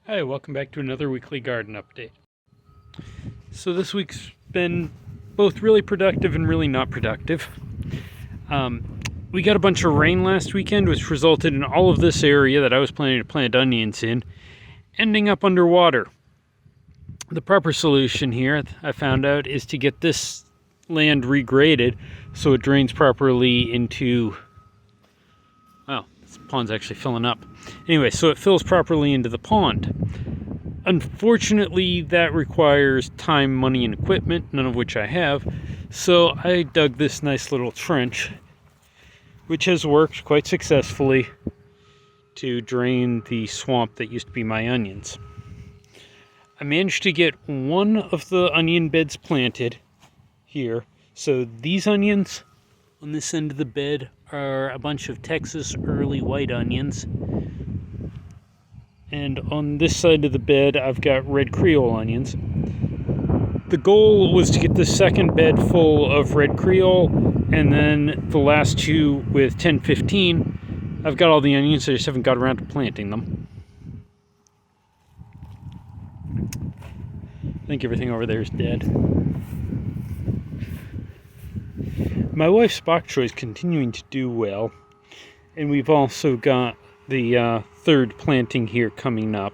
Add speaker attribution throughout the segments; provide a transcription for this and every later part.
Speaker 1: Hi, welcome back to another weekly garden update. So this week's been both really productive and really not productive. We got a bunch of rain last weekend, which resulted in all of this area that I was planning to plant onions in ending up underwater. The proper solution here, I found out, is to get this land regraded so it drains properly into... Wow, this pond's actually filling up. Anyway, so it fills properly into the pond. Unfortunately, that requires time, money, and equipment, none of which I have. So I dug this nice little trench, which has worked quite successfully to drain the swamp that used to be my onions. I managed to get one of the onion beds planted here. So these onions on this end of the bed are a bunch of Texas early white onions. And on this side of the bed, I've got red Creole onions. The goal was to get the second bed full of red Creole, and then the last two with 10-15. I've got all the onions, I just haven't got around to planting them. I think everything over there is dead. My wife's bok choy is continuing to do well, and we've also got the third planting here coming up.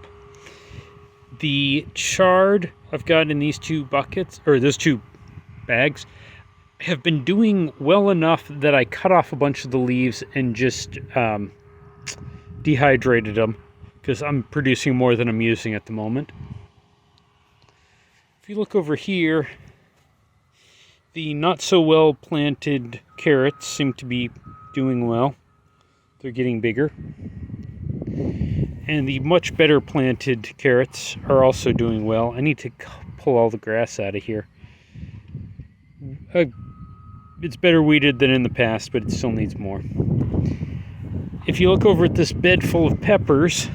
Speaker 1: The chard I've got in these two buckets, or those two bags, have been doing well enough that I cut off a bunch of the leaves and just dehydrated them, because I'm producing more than I'm using at the moment. If you look over here, the not so well planted carrots seem to be doing well. They're getting bigger. And the much better planted carrots are also doing well. I need to pull all the grass out of here. It's better weeded than in the past, but it still needs more. If you look over at this bed full of peppers,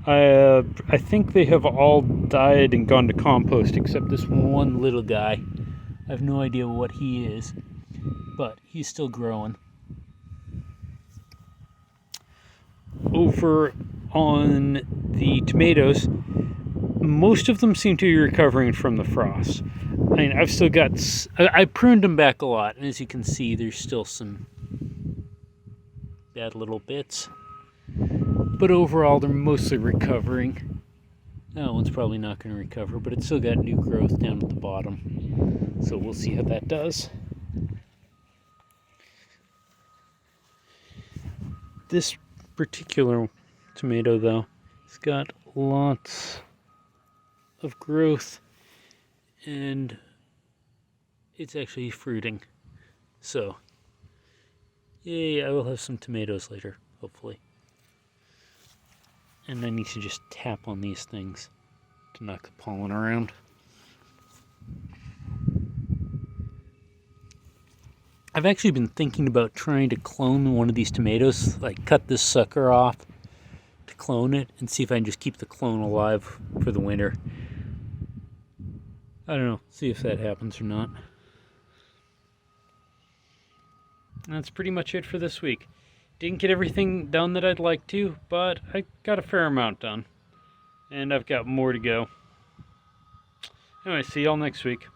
Speaker 1: I think they have all died and gone to compost, except this one little guy. I have no idea what he is, but he's still growing. Over on the tomatoes, most of them seem to be recovering from the frost. I mean, I've still got... I pruned them back a lot, and as you can see, there's still some bad little bits. But overall, they're mostly recovering. That one's probably not going to recover, but it's still got new growth down at the bottom. So we'll see how that does. This particular tomato, though, it's got lots of growth, and it's actually fruiting. So, yay, I will have some tomatoes later, hopefully. And I need to just tap on these things to knock the pollen around. I've actually been thinking about trying to clone one of these tomatoes, like cut this sucker off to clone it and see if I can just keep the clone alive for the winter. I don't know, see if that happens or not. That's pretty much it for this week. Didn't get everything done that I'd like to, but I got a fair amount done. And I've got more to go. Anyway, see y'all next week.